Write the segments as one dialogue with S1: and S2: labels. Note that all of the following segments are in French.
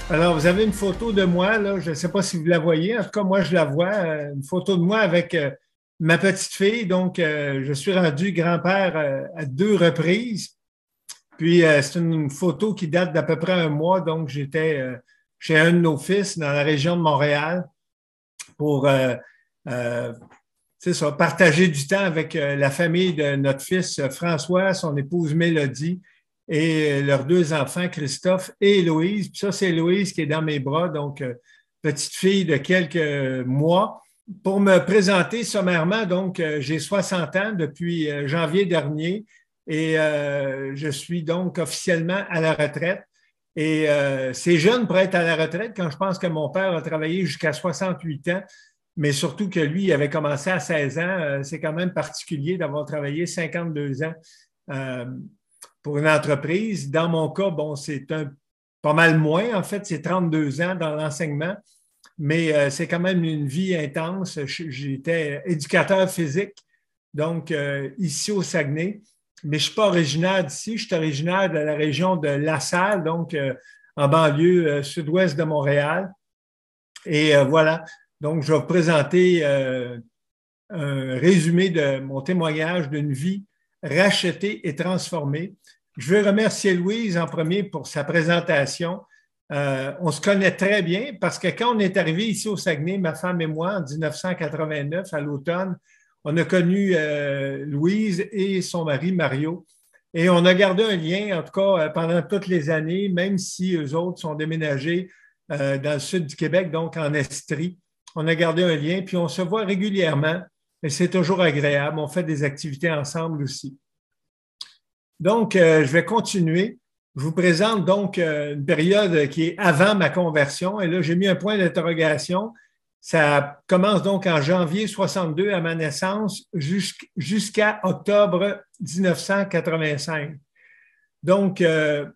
S1: Alors, vous avez une photo de moi, là. Je ne sais pas si vous la voyez. En tout cas, moi, je la vois. Une photo de moi avec ma petite fille. Donc, je suis rendu grand-père à deux reprises. Puis, c'est une photo qui date d'à peu près un mois. Donc, j'étais chez un de nos fils dans la région de Montréal pour euh, c'est ça, partager du temps avec la famille de notre fils François, son épouse Mélodie et leurs deux enfants, Christophe et Héloïse. Puis ça, c'est Héloïse qui est dans mes bras, donc petite fille de quelques mois. Pour me présenter sommairement, donc j'ai 60 ans depuis janvier dernier et je suis donc officiellement à la retraite. Et c'est jeune pour être à la retraite quand je pense que mon père a travaillé jusqu'à 68 ans, mais surtout que lui, il avait commencé à 16 ans. C'est quand même particulier d'avoir travaillé 52 ans euh, pour une entreprise. Dans mon cas, bon, c'est pas mal moins. En fait, c'est 32 ans dans l'enseignement, mais c'est quand même une vie intense. J'étais éducateur physique, donc ici au Saguenay, mais je ne suis pas originaire d'ici. Je suis originaire de la région de La Salle, donc en banlieue sud-ouest de Montréal. Et voilà. Donc, je vais vous présenter un résumé de mon témoignage d'une vie rachetée et transformée. Je veux remercier Louise en premier pour sa présentation. On se connaît très bien parce que quand on est arrivé ici au Saguenay, ma femme et moi, en 1989, à l'automne, on a connu Louise et son mari Mario. Et on a gardé un lien, en tout cas, pendant toutes les années, même si eux autres sont déménagés dans le sud du Québec, donc en Estrie. On a gardé un lien, puis on se voit régulièrement et c'est toujours agréable. On fait des activités ensemble aussi. Donc, je vais continuer. Je vous présente donc une période qui est avant ma conversion. Et là, j'ai mis un point d'interrogation. Ça commence donc en janvier 62 à ma naissance jusqu'à octobre 1985. Donc,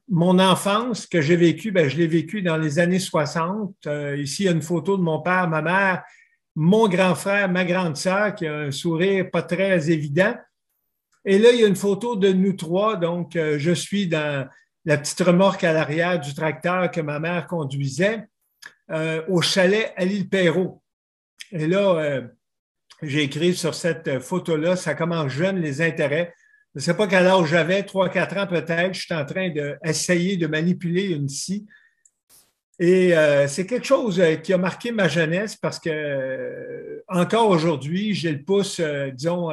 S1: mon enfance que j'ai vécue, ben, je l'ai vécue dans les années 60. Ici, il y a une photo de mon père, ma mère, mon grand frère, ma grande sœur qui a un sourire pas très évident. Et là, il y a une photo de nous trois. Donc, je suis dans la petite remorque à l'arrière du tracteur que ma mère conduisait au chalet à l'île Perrot. Et là, j'ai écrit sur cette photo-là, ça commence jeune, les intérêts. Je ne sais pas quel âge j'avais, 3-4 ans peut-être. Je suis en train d'essayer de manipuler une scie. Et c'est quelque chose qui a marqué ma jeunesse parce que encore aujourd'hui, j'ai le pouce, disons,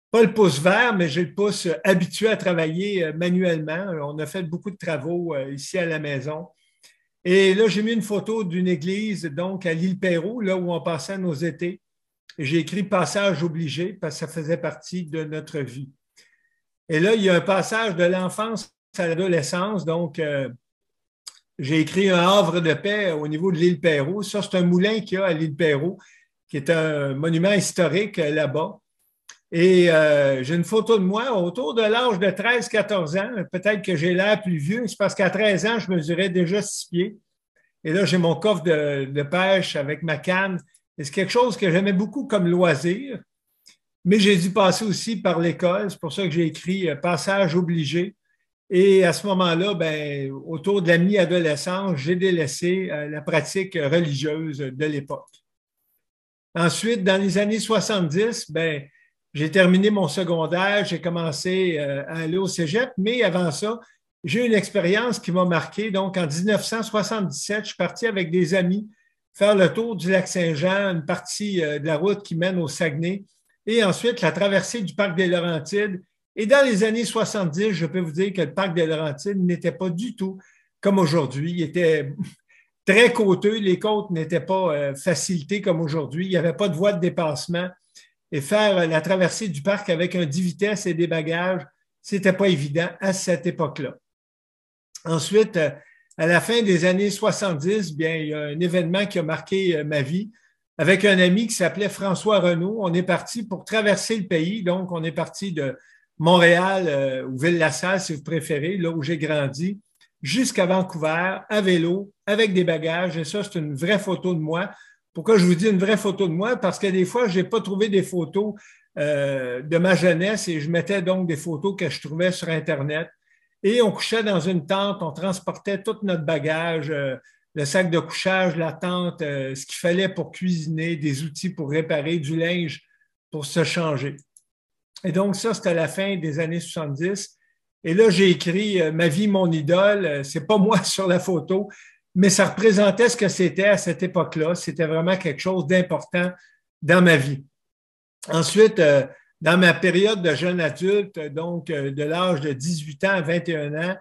S1: pas le pouce vert, mais j'ai le pouce habitué à travailler manuellement. On a fait beaucoup de travaux ici à la maison. Et là, j'ai mis une photo d'une église, donc à l'île Perrot, là où on passait nos étés. J'ai écrit passage obligé parce que ça faisait partie de notre vie. Et là, il y a un passage de l'enfance à l'adolescence. Donc, j'ai écrit un havre de paix au niveau de l'île Perrot. Ça, c'est un moulin qu'il y a à l'île Perrot, qui est un monument historique là-bas. Et j'ai une photo de moi autour de l'âge de 13-14 ans. Peut-être que j'ai l'air plus vieux. C'est parce qu'à 13 ans, je mesurais déjà 6 pieds. Et là, j'ai mon coffre de pêche avec ma canne. Et c'est quelque chose que j'aimais beaucoup comme loisir. Mais j'ai dû passer aussi par l'école. C'est pour ça que j'ai écrit passage obligé. Et à ce moment-là, ben, autour de la mi-adolescence, j'ai délaissé la pratique religieuse de l'époque. Ensuite, dans les années 70, ben, j'ai terminé mon secondaire, j'ai commencé à aller au cégep, mais avant ça, j'ai eu une expérience qui m'a marqué. Donc, en 1977, je suis parti avec des amis faire le tour du lac Saint-Jean, une partie de la route qui mène au Saguenay, et ensuite la traversée du parc des Laurentides. Et dans les années 70, je peux vous dire que le parc des Laurentides n'était pas du tout comme aujourd'hui. Il était très côteux, les côtes n'étaient pas facilitées comme aujourd'hui. Il n'y avait pas de voie de dépassement. Et faire la traversée du parc avec un 10 vitesses et des bagages, ce n'était pas évident à cette époque-là. Ensuite, à la fin des années 70, bien, il y a un événement qui a marqué ma vie avec un ami qui s'appelait François Renaud. On est parti pour traverser le pays. Donc, on est parti de Montréal ou Ville-la-Salle, si vous préférez, là où j'ai grandi, jusqu'à Vancouver, à vélo, avec des bagages. Et ça, c'est une vraie photo de moi. Pourquoi je vous dis une vraie photo de moi? Parce que des fois, je n'ai pas trouvé des photos de ma jeunesse et je mettais donc des photos que je trouvais sur Internet. Et on couchait dans une tente, on transportait tout notre bagage le sac de couchage, la tente, ce qu'il fallait pour cuisiner, des outils pour réparer, du linge pour se changer. Et donc, ça, c'était à la fin des années 70. Et là, j'ai écrit Ma vie, mon idole. C'est pas moi sur la photo, mais ça représentait ce que c'était à cette époque-là. C'était vraiment quelque chose d'important dans ma vie. Ensuite, dans ma période de jeune adulte, donc de l'âge de 18 ans à 21 ans,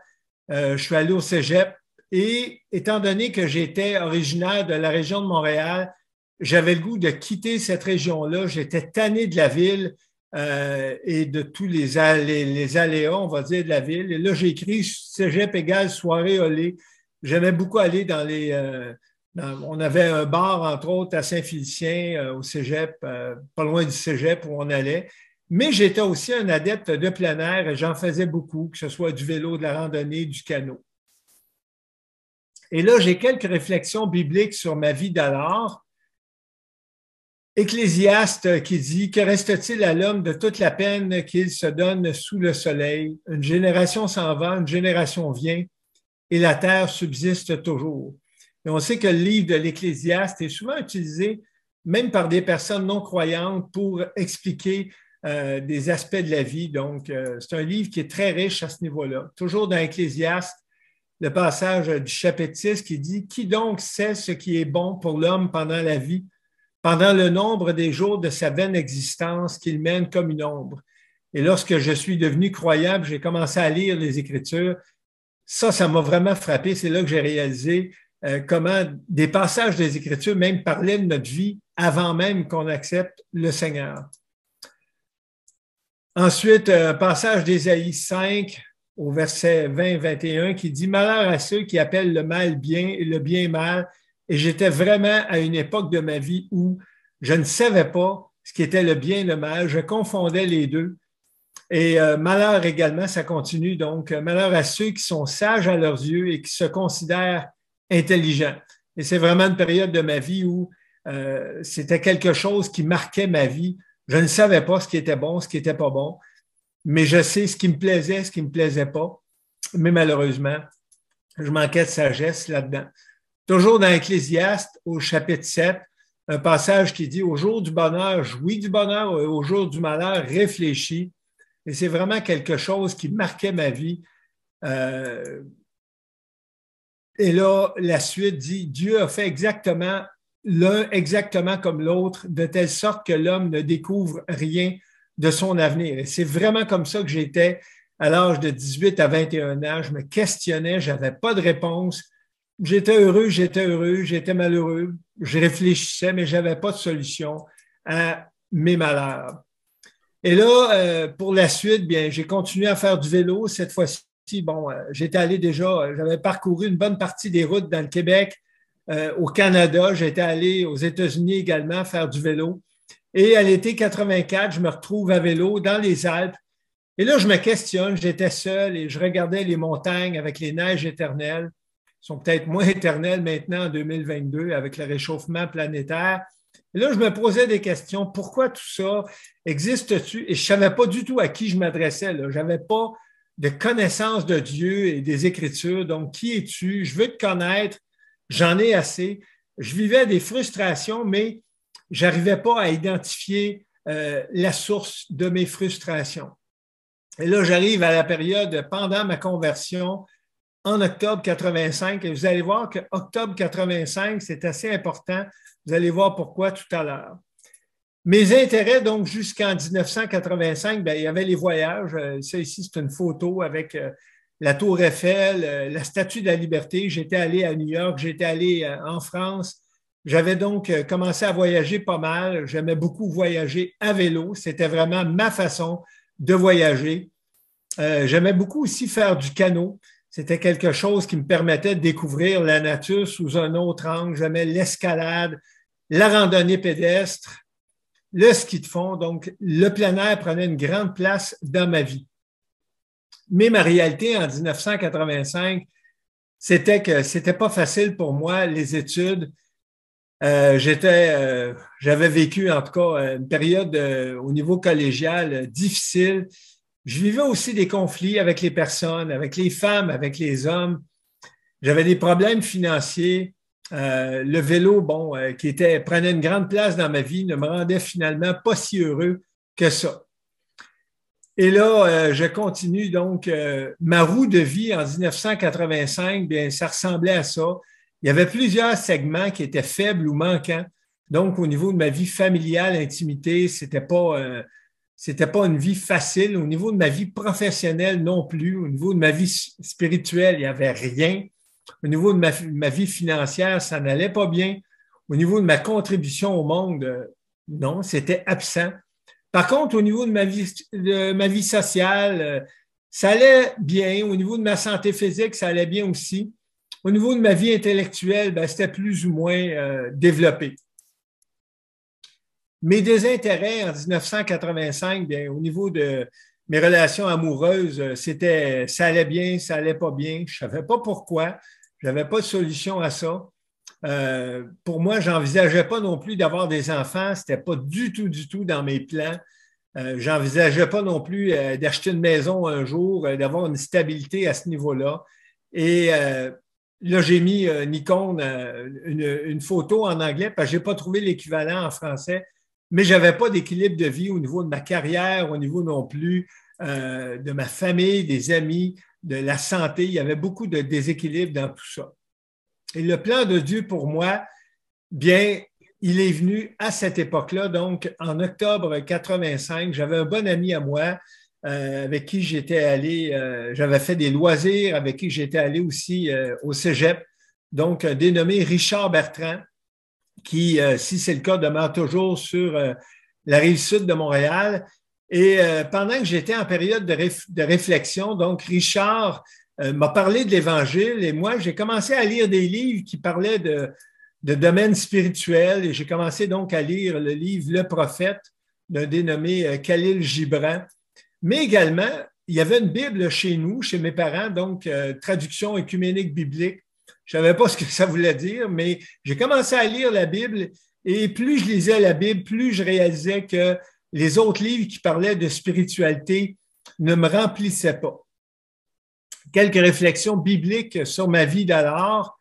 S1: je suis allé au cégep et étant donné que j'étais originaire de la région de Montréal, j'avais le goût de quitter cette région-là. J'étais tanné de la ville et de tous les aléas, on va dire, de la ville. Et là, j'ai écrit cégep égale soirée olé. J'aimais beaucoup aller dans les... on avait un bar, entre autres, à Saint-Félicien, au cégep, pas loin du cégep où on allait. Mais j'étais aussi un adepte de plein air et j'en faisais beaucoup, que ce soit du vélo, de la randonnée, du canot. Et là, j'ai quelques réflexions bibliques sur ma vie d'alors. Ecclésiaste qui dit « Que reste-t-il à l'homme de toute la peine qu'il se donne sous le soleil? Une génération s'en va, une génération vient, et la terre subsiste toujours. » Et on sait que le livre de l'Ecclésiaste est souvent utilisé, même par des personnes non croyantes, pour expliquer des aspects de la vie. Donc, c'est un livre qui est très riche à ce niveau-là. Toujours dans l'Ecclésiaste, le passage du chapitre 6 qui dit « Qui donc sait ce qui est bon pour l'homme pendant la vie, pendant le nombre des jours de sa vaine existence qu'il mène comme une ombre? » Et lorsque je suis devenu croyant, j'ai commencé à lire les Écritures, ça m'a vraiment frappé. C'est là que j'ai réalisé comment des passages des Écritures même parlaient de notre vie avant même qu'on accepte le Seigneur. Ensuite, un passage d'Ésaïe 5 au verset 20-21 qui dit « Malheur à ceux qui appellent le mal bien et le bien mal. » Et j'étais vraiment à une époque de ma vie où je ne savais pas ce qui était le bien et le mal. Je confondais les deux. Et malheur également, ça continue. Donc, malheur à ceux qui sont sages à leurs yeux et qui se considèrent intelligents. Et c'est vraiment une période de ma vie où c'était quelque chose qui marquait ma vie. Je ne savais pas ce qui était bon, ce qui n'était pas bon, mais je sais ce qui me plaisait, ce qui ne me plaisait pas. Mais malheureusement, je manquais de sagesse là-dedans. Toujours dans Ecclésiaste, au chapitre 7, un passage qui dit « Au jour du bonheur, jouis du bonheur, et au jour du malheur, réfléchis. » Et c'est vraiment quelque chose qui marquait ma vie. Et là, la suite dit « Dieu a fait exactement l'un exactement comme l'autre, de telle sorte que l'homme ne découvre rien de son avenir. » Et c'est vraiment comme ça que j'étais à l'âge de 18 à 21 ans. Je me questionnais, je n'avais pas de réponse. J'étais heureux, j'étais malheureux. Je réfléchissais, mais je n'avais pas de solution à mes malheurs. Et là, pour la suite, bien, j'ai continué à faire du vélo. Cette fois-ci, bon, j'étais allé déjà, j'avais parcouru une bonne partie des routes dans le Québec, au Canada. J'étais allé aux États-Unis également faire du vélo. Et à l'été 84, je me retrouve à vélo dans les Alpes. Et là, je me questionne, j'étais seul et je regardais les montagnes avec les neiges éternelles. Elles sont peut-être moins éternelles maintenant en 2022 avec le réchauffement planétaire. Et là, je me posais des questions. Pourquoi tout ça existe-tu? Et je ne savais pas du tout à qui je m'adressais. Je n'avais pas de connaissance de Dieu et des Écritures. Donc, qui es-tu? Je veux te connaître. J'en ai assez. Je vivais des frustrations, mais je n'arrivais pas à identifier la source de mes frustrations. Et là, j'arrive à la période pendant ma conversion en octobre 85. Et vous allez voir que octobre 85, c'est assez important. Vous allez voir pourquoi tout à l'heure. Mes intérêts, donc, jusqu'en 1985, bien, il y avait les voyages. Ça ici, c'est une photo avec la Tour Eiffel, la Statue de la Liberté. J'étais allé à New York, j'étais allé en France. J'avais donc commencé à voyager pas mal. J'aimais beaucoup voyager à vélo. C'était vraiment ma façon de voyager. J'aimais beaucoup aussi faire du canot. C'était quelque chose qui me permettait de découvrir la nature sous un autre angle. J'aimais l'escalade, la randonnée pédestre, le ski de fond. Donc, le plein air prenait une grande place dans ma vie. Mais ma réalité en 1985, c'était que c'était pas facile pour moi, les études. J'avais vécu, en tout cas, une période au niveau collégial difficile. Je vivais aussi des conflits avec les personnes, avec les femmes, avec les hommes. J'avais des problèmes financiers. Le vélo, bon, prenait une grande place dans ma vie, ne me rendait finalement pas si heureux que ça. Et là, je continue donc ma roue de vie en 1985, bien, ça ressemblait à ça. Il y avait plusieurs segments qui étaient faibles ou manquants. Donc, au niveau de ma vie familiale, intimité, c'était pas une vie facile. Au niveau de ma vie professionnelle non plus. Au niveau de ma vie spirituelle, il n'y avait rien. Au niveau de ma vie financière, ça n'allait pas bien. Au niveau de ma contribution au monde, non, c'était absent. Par contre, au niveau de ma vie sociale, ça allait bien. Au niveau de ma santé physique, ça allait bien aussi. Au niveau de ma vie intellectuelle, ben, c'était plus ou moins développé. Mes désintérêts en 1985, bien, au niveau de mes relations amoureuses, ça allait bien, ça allait pas bien. Je savais pas pourquoi. J'avais pas de solution à ça. Pour moi, j'envisageais pas non plus d'avoir des enfants. C'était pas du tout dans mes plans. J'envisageais pas non plus d'acheter une maison un jour, d'avoir une stabilité à ce niveau-là. Et là, j'ai mis Nikon, une photo en anglais, parce que j'ai pas trouvé l'équivalent en français, mais j'avais pas d'équilibre de vie au niveau de ma carrière, au niveau non plus de ma famille, des amis, de la santé. Il y avait beaucoup de déséquilibre dans tout ça. Et le plan de Dieu pour moi, bien, il est venu à cette époque-là, donc en octobre 85. J'avais un bon ami à moi avec qui j'étais allé, j'avais fait des loisirs, avec qui j'étais allé aussi au Cégep, donc dénommé Richard Bertrand, qui, si c'est le cas, demeure toujours sur la rive sud de Montréal. Et pendant que j'étais en période de réflexion, donc Richard m'a parlé de l'Évangile et moi, j'ai commencé à lire des livres qui parlaient de domaine spirituel et j'ai commencé donc à lire le livre Le Prophète d'un dénommé Khalil Gibran. Mais également, il y avait une Bible chez nous, chez mes parents, donc traduction œcuménique biblique. Je ne savais pas ce que ça voulait dire, mais j'ai commencé à lire la Bible et plus je lisais la Bible, plus je réalisais que les autres livres qui parlaient de spiritualité ne me remplissaient pas. Quelques réflexions bibliques sur ma vie d'alors.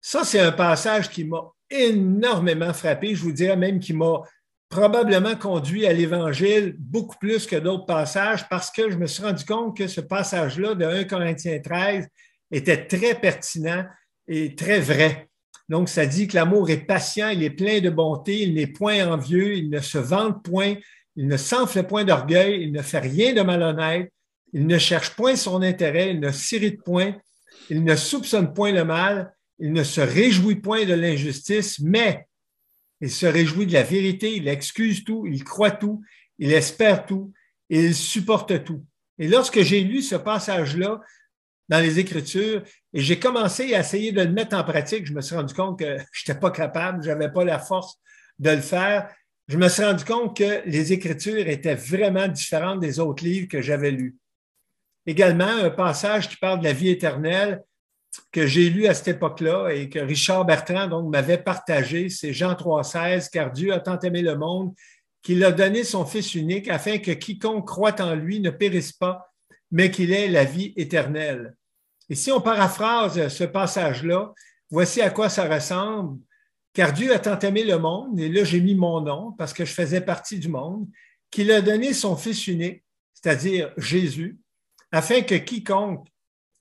S1: Ça, c'est un passage qui m'a énormément frappé. Je vous dirais même qui m'a probablement conduit à l'Évangile beaucoup plus que d'autres passages parce que je me suis rendu compte que ce passage-là de 1 Corinthiens 13 était très pertinent et très vrai. Donc, ça dit que l'amour est patient, il est plein de bonté, il n'est point envieux, il ne se vante point, il ne s'enfle point d'orgueil, il ne fait rien de malhonnête, il ne cherche point son intérêt, il ne s'irrite point, il ne soupçonne point le mal, il ne se réjouit point de l'injustice, mais il se réjouit de la vérité, il excuse tout, il croit tout, il espère tout et il supporte tout. Et lorsque j'ai lu ce passage-là dans les Écritures et j'ai commencé à essayer de le mettre en pratique, je me suis rendu compte que je n'étais pas capable, je n'avais pas la force de le faire. Je me suis rendu compte que les Écritures étaient vraiment différentes des autres livres que j'avais lus. Également, un passage qui parle de la vie éternelle que j'ai lu à cette époque-là et que Richard Bertrand donc m'avait partagé, c'est Jean 3,16, car Dieu a tant aimé le monde qu'il a donné son Fils unique afin que quiconque croit en lui ne périsse pas, mais qu'il ait la vie éternelle. Et si on paraphrase ce passage-là, voici à quoi ça ressemble. Car Dieu a tant aimé le monde, et là j'ai mis mon nom parce que je faisais partie du monde, qu'il a donné son Fils unique, c'est-à-dire Jésus, afin que quiconque,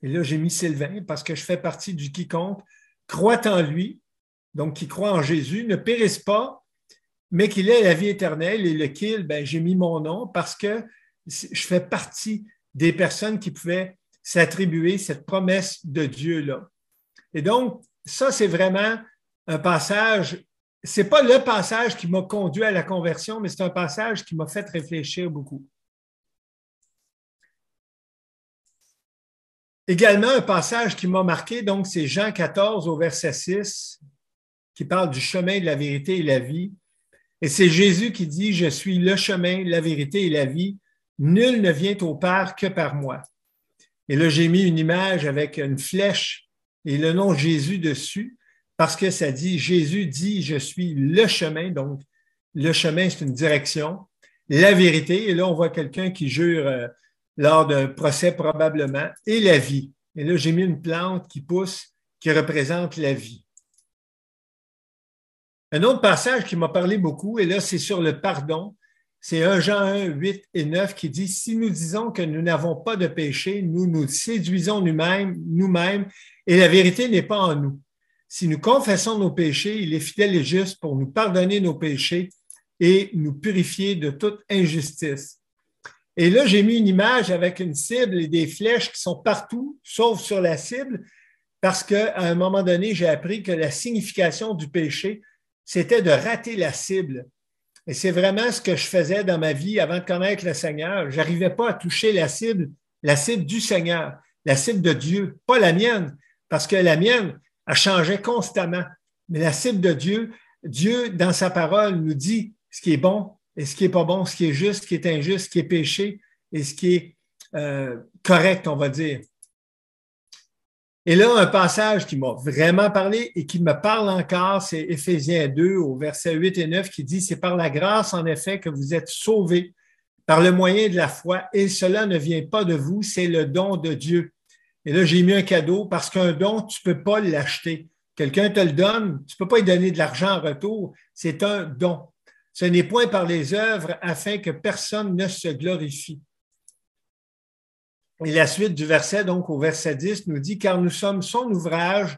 S1: et là j'ai mis Sylvain parce que je fais partie du quiconque, croit en lui, donc qui croit en Jésus, ne périsse pas, mais qu'il ait la vie éternelle. Et le qu'il, ben, j'ai mis mon nom parce que je fais partie des personnes qui pouvaient s'attribuer cette promesse de Dieu-là. Et donc, ça, c'est vraiment un passage, ce n'est pas le passage qui m'a conduit à la conversion, mais c'est un passage qui m'a fait réfléchir beaucoup. Également, un passage qui m'a marqué, donc, c'est Jean 14 au verset 6, qui parle du chemin de la vérité et la vie. Et c'est Jésus qui dit, « Je suis le chemin, la vérité et la vie. Nul ne vient au Père que par moi. » Et là, j'ai mis une image avec une flèche et le nom Jésus dessus, parce que ça dit, Jésus dit, « Je suis le chemin. » Donc, le chemin, c'est une direction. La vérité, et là, on voit quelqu'un qui jure lors d'un procès probablement, et la vie. Et là, j'ai mis une plante qui pousse, qui représente la vie. Un autre passage qui m'a parlé beaucoup, et là, c'est sur le pardon. C'est 1 Jean 1, 8 et 9 qui dit, « Si nous disons que nous n'avons pas de péché, nous nous séduisons nous-mêmes, et la vérité n'est pas en nous. Si nous confessons nos péchés, il est fidèle et juste pour nous pardonner nos péchés et nous purifier de toute injustice. » Et là, j'ai mis une image avec une cible et des flèches qui sont partout, sauf sur la cible, parce qu'à un moment donné, j'ai appris que la signification du péché, c'était de rater la cible. Et c'est vraiment ce que je faisais dans ma vie avant de connaître le Seigneur. Je n'arrivais pas à toucher la cible du Seigneur, la cible de Dieu, pas la mienne, parce que la mienne, elle changeait constamment. Mais la cible de Dieu, Dieu, dans sa parole, nous dit ce qui est bon et ce qui n'est pas bon, ce qui est juste, ce qui est injuste, ce qui est péché et ce qui est correct, on va dire. Et là, un passage qui m'a vraiment parlé et qui me parle encore, c'est Éphésiens 2 au verset 8 et 9 qui dit « C'est par la grâce, en effet, que vous êtes sauvés par le moyen de la foi, et cela ne vient pas de vous, c'est le don de Dieu. » Et là, j'ai mis un cadeau parce qu'un don, tu ne peux pas l'acheter. Quelqu'un te le donne, tu ne peux pas lui donner de l'argent en retour, c'est un don. Ce n'est point par les œuvres afin que personne ne se glorifie. Et la suite du verset, donc au verset 10, nous dit « Car nous sommes son ouvrage »,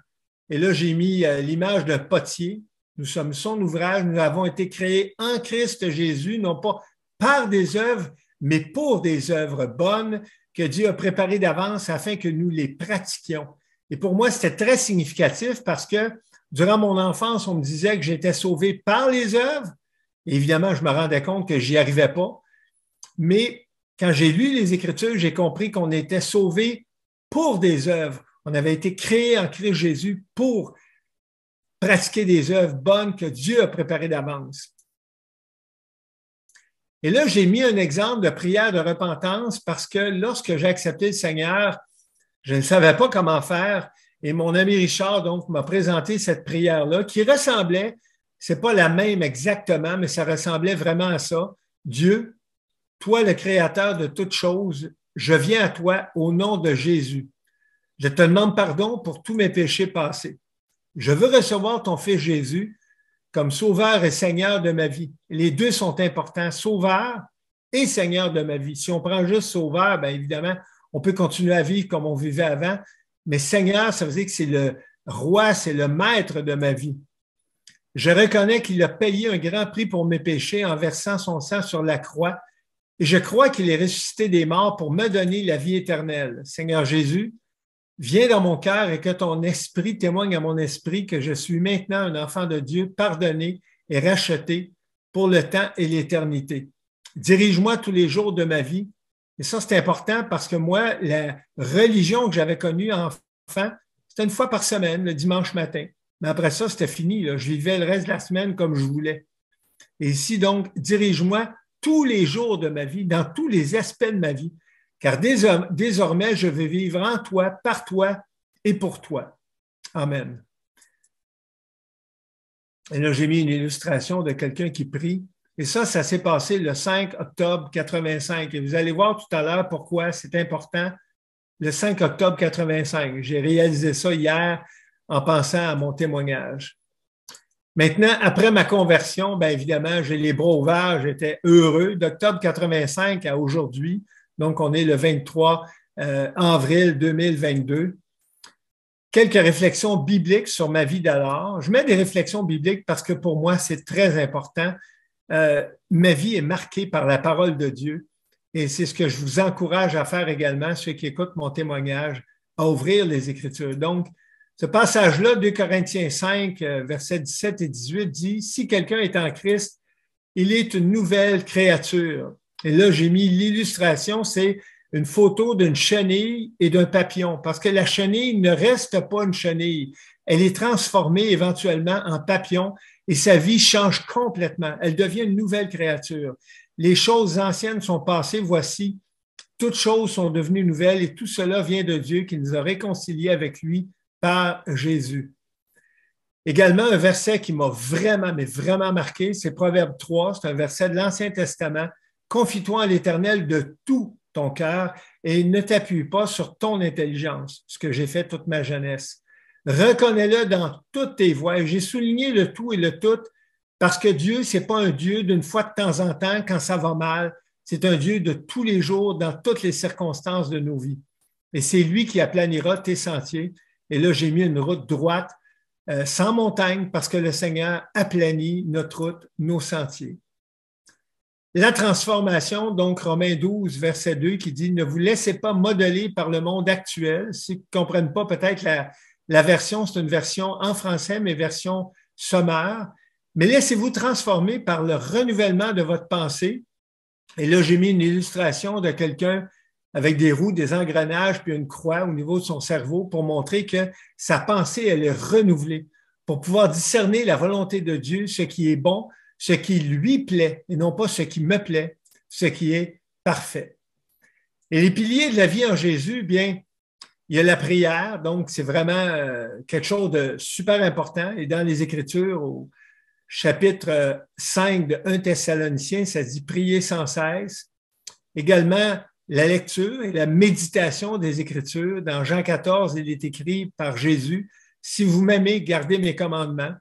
S1: et là j'ai mis l'image d'un potier, nous sommes son ouvrage, nous avons été créés en Christ Jésus, non pas par des œuvres, mais pour des œuvres bonnes que Dieu a préparées d'avance afin que nous les pratiquions. Et pour moi, c'était très significatif parce que durant mon enfance, on me disait que j'étais sauvé par les œuvres. Et évidemment, je me rendais compte que j'y arrivais pas, mais quand j'ai lu les Écritures, j'ai compris qu'on était sauvés pour des œuvres. On avait été créés en Christ Jésus pour pratiquer des œuvres bonnes que Dieu a préparées d'avance. Et là, j'ai mis un exemple de prière de repentance parce que lorsque j'ai accepté le Seigneur, je ne savais pas comment faire et mon ami Richard donc m'a présenté cette prière-là qui ressemblait, c'est pas la même exactement, mais ça ressemblait vraiment à ça. Dieu, toi, le Créateur de toutes choses, je viens à toi au nom de Jésus. Je te demande pardon pour tous mes péchés passés. Je veux recevoir ton Fils Jésus comme Sauveur et Seigneur de ma vie. Les deux sont importants, Sauveur et Seigneur de ma vie. Si on prend juste Sauveur, bien évidemment, on peut continuer à vivre comme on vivait avant, mais Seigneur, ça veut dire que c'est le roi, c'est le maître de ma vie. Je reconnais qu'il a payé un grand prix pour mes péchés en versant son sang sur la croix. Et je crois qu'il est ressuscité des morts pour me donner la vie éternelle. Seigneur Jésus, viens dans mon cœur et que ton esprit témoigne à mon esprit que je suis maintenant un enfant de Dieu, pardonné et racheté pour le temps et l'éternité. Dirige-moi tous les jours de ma vie. Et ça, c'est important parce que moi, la religion que j'avais connue enfant, c'était une fois par semaine, le dimanche matin. Mais après ça, c'était fini, là. Je vivais le reste de la semaine comme je voulais. Et ici, donc, dirige-moi tous les jours de ma vie, dans tous les aspects de ma vie, car désormais, je vais vivre en toi, par toi et pour toi. Amen. Et là, j'ai mis une illustration de quelqu'un qui prie. Et ça s'est passé le 5 octobre 85. Et vous allez voir tout à l'heure pourquoi c'est important. Le 5 octobre 85. J'ai réalisé ça hier en pensant à mon témoignage. Maintenant, après ma conversion, bien évidemment, j'ai les bras ouverts, j'étais heureux. D'octobre 85 à aujourd'hui, donc on est le 23 avril 2022. Quelques réflexions bibliques sur ma vie d'alors. Je mets des réflexions bibliques parce que pour moi, c'est très important. Ma vie est marquée par la parole de Dieu et c'est ce que je vous encourage à faire également, ceux qui écoutent mon témoignage, à ouvrir les Écritures. Donc, ce passage-là, 2 Corinthiens 5, versets 17 et 18, dit « Si quelqu'un est en Christ, il est une nouvelle créature. » Et là, j'ai mis l'illustration, c'est une photo d'une chenille et d'un papillon, parce que la chenille ne reste pas une chenille. Elle est transformée éventuellement en papillon et sa vie change complètement. Elle devient une nouvelle créature. Les choses anciennes sont passées, voici, toutes choses sont devenues nouvelles et tout cela vient de Dieu qui nous a réconciliés avec lui par Jésus. Également, un verset qui m'a vraiment, mais vraiment marqué, c'est Proverbe 3, c'est un verset de l'Ancien Testament. « Confie-toi en l'Éternel de tout ton cœur et ne t'appuie pas sur ton intelligence, ce que j'ai fait toute ma jeunesse. Reconnais-le dans toutes tes voies. » J'ai souligné le tout et le tout Parce que Dieu, ce n'est pas un Dieu d'une fois de temps en temps quand ça va mal. C'est un Dieu de tous les jours, dans toutes les circonstances de nos vies. Et c'est lui qui aplanira tes sentiers. Et là, j'ai mis une route droite, sans montagne, parce que le Seigneur aplanit notre route, nos sentiers. La transformation, donc Romains 12, verset 2, qui dit « Ne vous laissez pas modeler par le monde actuel ». Ceux qui ne comprennent pas peut-être la version, c'est une version en français, mais version sommaire. Mais laissez-vous transformer par le renouvellement de votre pensée. Et là, j'ai mis une illustration de quelqu'un avec des roues, des engrenages, puis une croix au niveau de son cerveau pour montrer que sa pensée, elle est renouvelée, pour pouvoir discerner la volonté de Dieu, ce qui est bon, ce qui lui plaît, et non pas ce qui me plaît, ce qui est parfait. Et les piliers de la vie en Jésus, bien, il y a la prière, donc c'est vraiment quelque chose de super important. Et dans les Écritures, au chapitre 5 de 1 Thessaloniciens, ça dit « Priez sans cesse ». Également, la lecture et la méditation des Écritures. Dans Jean 14, il est écrit par Jésus, « Si vous m'aimez, gardez mes commandements ».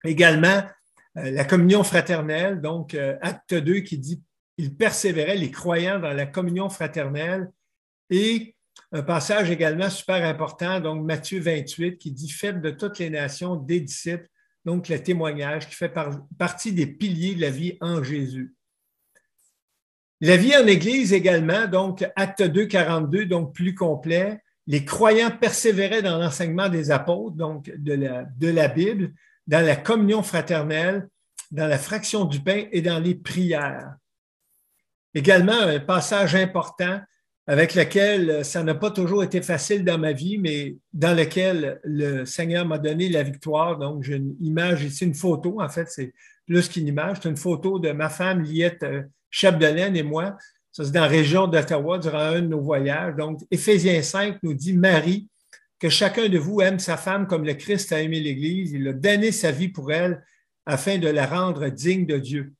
S1: Également, la communion fraternelle, donc acte 2 qui dit « Il persévérait les croyants dans la communion fraternelle ». Et un passage également super important, donc Matthieu 28, qui dit « Faites de toutes les nations des disciples », donc le témoignage qui fait partie des piliers de la vie en Jésus. La vie en Église également, donc acte 2, 42, donc plus complet. Les croyants persévéraient dans l'enseignement des apôtres, donc de la Bible, dans la communion fraternelle, dans la fraction du pain et dans les prières. Également, un passage important avec lequel ça n'a pas toujours été facile dans ma vie, mais dans lequel le Seigneur m'a donné la victoire. Donc, j'ai une image ici, une photo, en fait, c'est plus qu'une image, c'est une photo de ma femme Liette Chapdelaine et moi. Ça, c'est dans la région d'Ottawa durant un de nos voyages. Donc, Éphésiens 5 nous dit, Marie, que chacun de vous aime sa femme comme le Christ a aimé l'Église. Il a donné sa vie pour elle afin de la rendre digne de Dieu.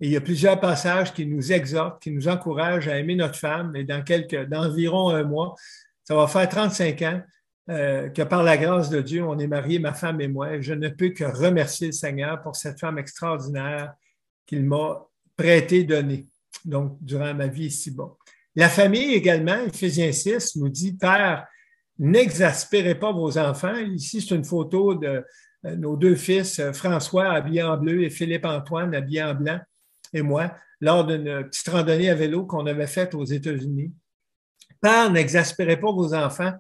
S1: Et il y a plusieurs passages qui nous exhortent, qui nous encouragent à aimer notre femme. Et dans environ un mois, ça va faire 35 ans que par la grâce de Dieu, on est mariés, ma femme et moi. Et je ne peux que remercier le Seigneur pour cette femme extraordinaire qu'il m'a prêtée, donnée, donc durant ma vie ici-bas. La famille également, Éphésiens 6, nous dit, Père, n'exaspérez pas vos enfants. Ici, c'est une photo de nos deux fils, François habillé en bleu et Philippe-Antoine habillé en blanc, et moi, lors d'une petite randonnée à vélo qu'on avait faite aux États-Unis. Père, n'exaspérez pas vos enfants,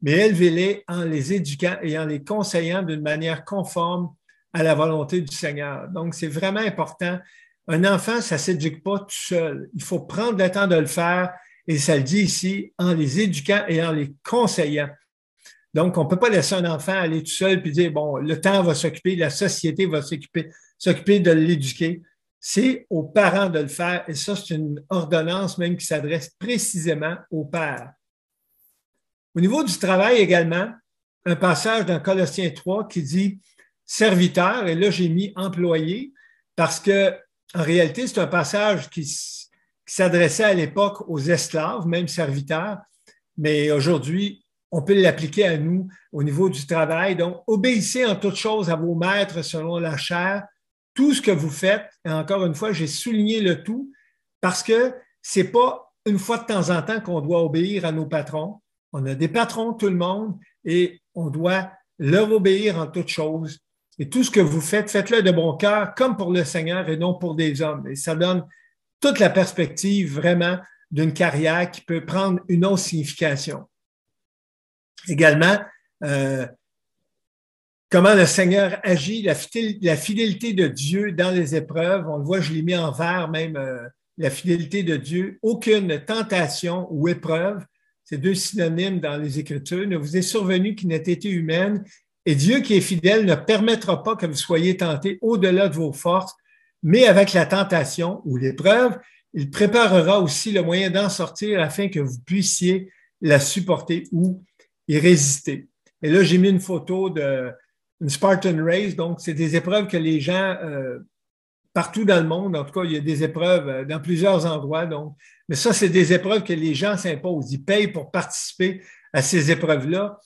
S1: mais élevez-les en les éduquant et en les conseillant d'une manière conforme à la volonté du Seigneur. Donc, c'est vraiment important. Un enfant, ça ne s'éduque pas tout seul. Il faut prendre le temps de le faire, et ça le dit ici, en les éduquant et en les conseillant. Donc, on ne peut pas laisser un enfant aller tout seul puis dire, bon, le temps va s'occuper, la société va s'occuper de l'éduquer. C'est aux parents de le faire, et ça, c'est une ordonnance même qui s'adresse précisément aux pères. Au niveau du travail également, un passage dans Colossiens 3 qui dit « serviteur », et là, j'ai mis « employé », parce que en réalité, c'est un passage qui s'adressait à l'époque aux esclaves, même serviteurs, mais aujourd'hui, on peut l'appliquer à nous au niveau du travail. Donc, obéissez en toutes choses à vos maîtres selon la chair. Tout ce que vous faites, et encore une fois, j'ai souligné le tout, parce que ce n'est pas une fois de temps en temps qu'on doit obéir à nos patrons. On a des patrons, tout le monde, et on doit leur obéir en toutes choses. Et tout ce que vous faites, faites-le de bon cœur, comme pour le Seigneur et non pour des hommes. Et ça donne toute la perspective vraiment d'une carrière qui peut prendre une autre signification. Également, comment le Seigneur agit, la fidélité de Dieu dans les épreuves. On le voit, je l'ai mis en vert même, la fidélité de Dieu. Aucune tentation ou épreuve, ces deux synonymes dans les Écritures, ne vous est survenu qui n'ait été humaine. Et Dieu qui est fidèle ne permettra pas que vous soyez tentés au-delà de vos forces, mais avec la tentation ou l'épreuve, il préparera aussi le moyen d'en sortir afin que vous puissiez la supporter ou y résister. Et là, j'ai mis une photo d'une Spartan Race, donc c'est des épreuves que les gens, partout dans le monde, en tout cas, il y a des épreuves dans plusieurs endroits, donc, mais ça, c'est des épreuves que les gens s'imposent. Ils payent pour participer à ces épreuves-là.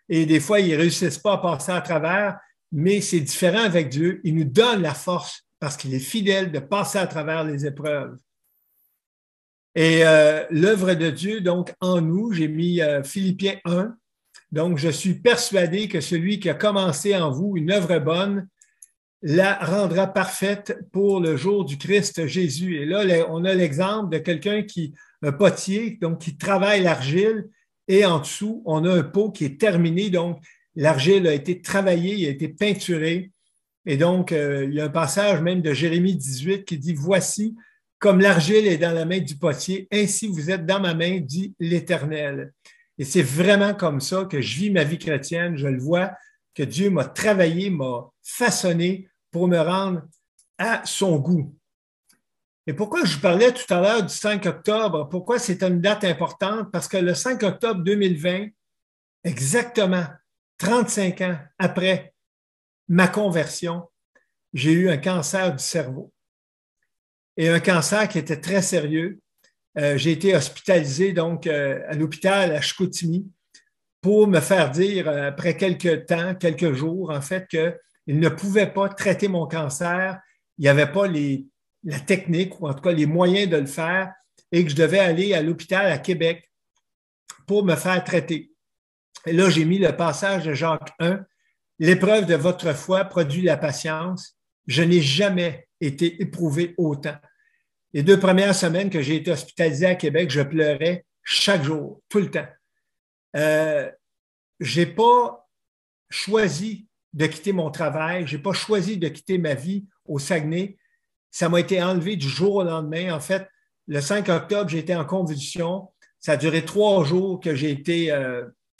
S1: Et des fois, ils ne réussissent pas à passer à travers. mais c'est différent avec Dieu. Il nous donne la force parce qu'il est fidèle de passer à travers les épreuves. Et l'œuvre de Dieu, donc, en nous, j'ai mis Philippiens 1. Donc, je suis persuadé que celui qui a commencé en vous une œuvre bonne la rendra parfaite pour le jour du Christ Jésus. Et là, on a l'exemple de quelqu'un un potier, donc qui travaille l'argile, et en dessous, on a un pot qui est terminé. Donc, l'argile a été travaillée, il a été peinturé. Et donc, il y a un passage même de Jérémie 18 qui dit « Voici, comme l'argile est dans la main du potier, ainsi vous êtes dans ma main, dit l'Éternel. » Et c'est vraiment comme ça que je vis ma vie chrétienne. Je le vois que Dieu m'a travaillé, m'a façonné pour me rendre à son goût. Et pourquoi je vous parlais tout à l'heure du 5 octobre? Pourquoi c'est une date importante? Parce que le 5 octobre 2020, exactement 35 ans après ma conversion, j'ai eu un cancer du cerveau. Et un cancer qui était très sérieux. J'ai été hospitalisé donc à l'hôpital à Chicoutimi pour me faire dire, après quelques temps, quelques jours, en fait, qu'ils ne pouvaient pas traiter mon cancer. Il n'y avait pas la technique, ou en tout cas les moyens de le faire, et que je devais aller à l'hôpital à Québec pour me faire traiter. Et là, j'ai mis le passage de Jacques 1. L'épreuve de votre foi produit la patience. Je n'ai jamais été éprouvé autant. Les 2 premières semaines que j'ai été hospitalisé à Québec, je pleurais chaque jour, tout le temps. Je n'ai pas choisi de quitter mon travail, je n'ai pas choisi de quitter ma vie au Saguenay. Ça m'a été enlevé du jour au lendemain. En fait, le 5 octobre, j'ai été en convulsion. Ça a duré 3 jours que j'ai été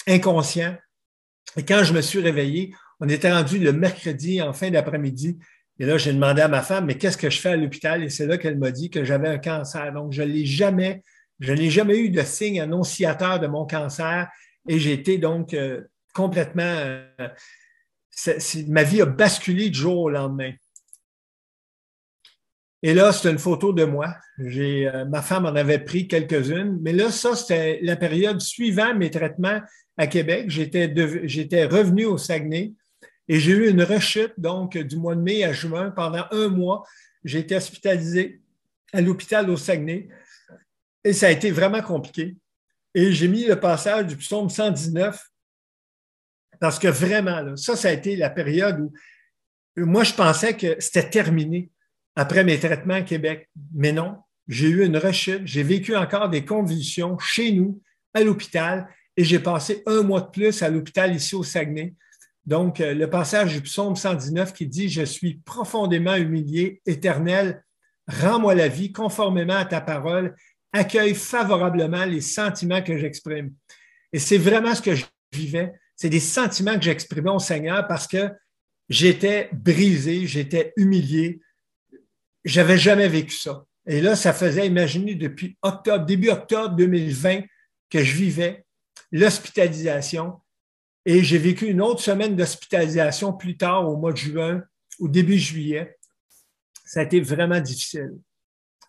S1: inconscient. Et quand je me suis réveillé, on était rendu le mercredi en fin d'après-midi. Et là, j'ai demandé à ma femme, mais qu'est-ce que je fais à l'hôpital? Et c'est là qu'elle m'a dit que j'avais un cancer. Donc, je n'ai jamais eu de signe annonciateur de mon cancer. Et j'ai été donc complètement... ma vie a basculé du jour au lendemain. Et là, c'est une photo de moi. Ma femme en avait pris quelques-unes. Mais là, ça, c'était la période suivant mes traitements à Québec. J'étais revenu au Saguenay. Et j'ai eu une rechute, donc, du mois de mai à juin. Pendant 1 mois, j'ai été hospitalisé à l'hôpital au Saguenay. Et ça a été vraiment compliqué. Et j'ai mis le passage du psaume 119 parce que vraiment, là, ça a été la période où moi, je pensais que c'était terminé après mes traitements à Québec. Mais non, j'ai eu une rechute. J'ai vécu encore des convulsions chez nous, à l'hôpital, et j'ai passé 1 mois de plus à l'hôpital ici au Saguenay. Donc, le passage du psaume 119 qui dit « Je suis profondément humilié, Éternel, rends-moi la vie conformément à ta parole, accueille favorablement les sentiments que j'exprime. » Et c'est vraiment ce que je vivais. C'est des sentiments que j'exprimais au Seigneur parce que j'étais brisé, j'étais humilié. J'avais jamais vécu ça. Et là, ça faisait imaginer depuis début octobre 2020 que je vivais l'hospitalisation. Et j'ai vécu une autre semaine d'hospitalisation plus tard, au mois de juin, au début juillet. Ça a été vraiment difficile.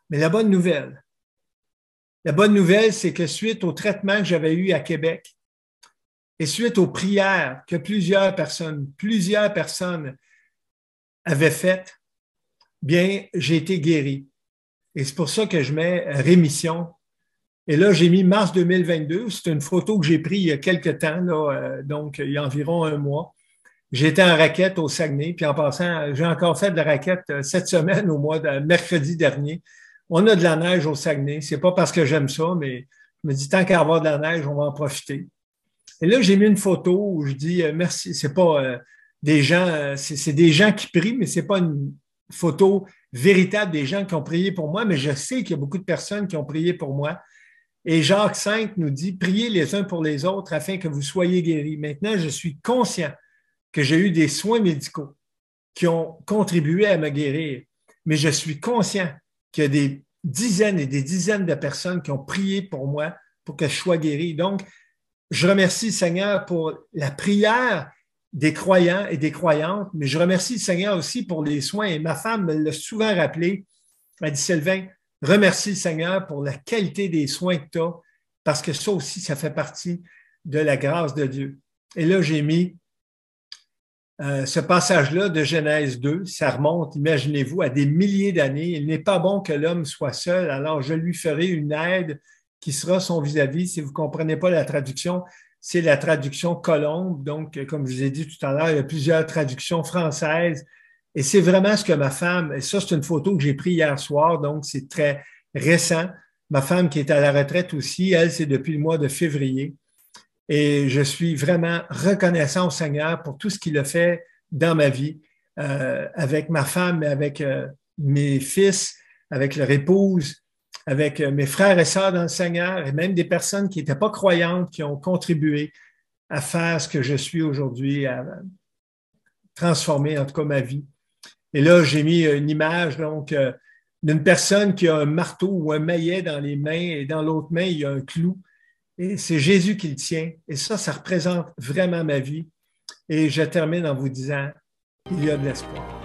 S1: Mais la bonne nouvelle, c'est que suite au traitement que j'avais eu à Québec et suite aux prières que plusieurs personnes avaient faites, bien, j'ai été guéri. Et c'est pour ça que je mets rémission. Et là, j'ai mis mars 2022. C'est une photo que j'ai prise il y a quelques temps, là, donc il y a environ 1 mois. J'étais en raquette au Saguenay, puis en passant, j'ai encore fait de la raquette cette semaine, au mois de mercredi dernier. On a de la neige au Saguenay. C'est pas parce que j'aime ça, mais je me dis, tant qu'à avoir de la neige, on va en profiter. Et là, j'ai mis une photo où je dis merci. C'est pas des gens, c'est des gens qui prient, mais c'est pas une photo véritable des gens qui ont prié pour moi, mais je sais qu'il y a beaucoup de personnes qui ont prié pour moi. Et Jacques 5 nous dit, priez les uns pour les autres afin que vous soyez guéris. Maintenant, je suis conscient que j'ai eu des soins médicaux qui ont contribué à me guérir, mais je suis conscient qu'il y a des dizaines et des dizaines de personnes qui ont prié pour moi pour que je sois guéri. Donc, je remercie le Seigneur pour la prière des croyants et des croyantes, mais je remercie le Seigneur aussi pour les soins. Et ma femme me l'a souvent rappelé. Elle dit, Sylvain, remercie le Seigneur pour la qualité des soins que tu as, parce que ça aussi, ça fait partie de la grâce de Dieu. Et là, j'ai mis Ce passage-là de Genèse 2, ça remonte, imaginez-vous, à des milliers d'années. Il n'est pas bon que l'homme soit seul, alors je lui ferai une aide qui sera son vis-à-vis. Si vous ne comprenez pas la traduction, c'est la traduction Colombe. Donc, comme je vous ai dit tout à l'heure, il y a plusieurs traductions françaises. Et c'est vraiment ce que ma femme, et ça, c'est une photo que j'ai prise hier soir, donc c'est très récent. Ma femme qui est à la retraite aussi, elle, c'est depuis le mois de février. Et je suis vraiment reconnaissant au Seigneur pour tout ce qu'il a fait dans ma vie, avec ma femme, avec mes fils, avec leur épouse, avec mes frères et sœurs dans le Seigneur, et même des personnes qui n'étaient pas croyantes, qui ont contribué à faire ce que je suis aujourd'hui, à transformer en tout cas ma vie. Et là, j'ai mis une image donc d'une personne qui a un marteau ou un maillet dans les mains et dans l'autre main, il y a un clou. Et c'est Jésus qui le tient. Et ça représente vraiment ma vie. Et je termine en vous disant, il y a de l'espoir.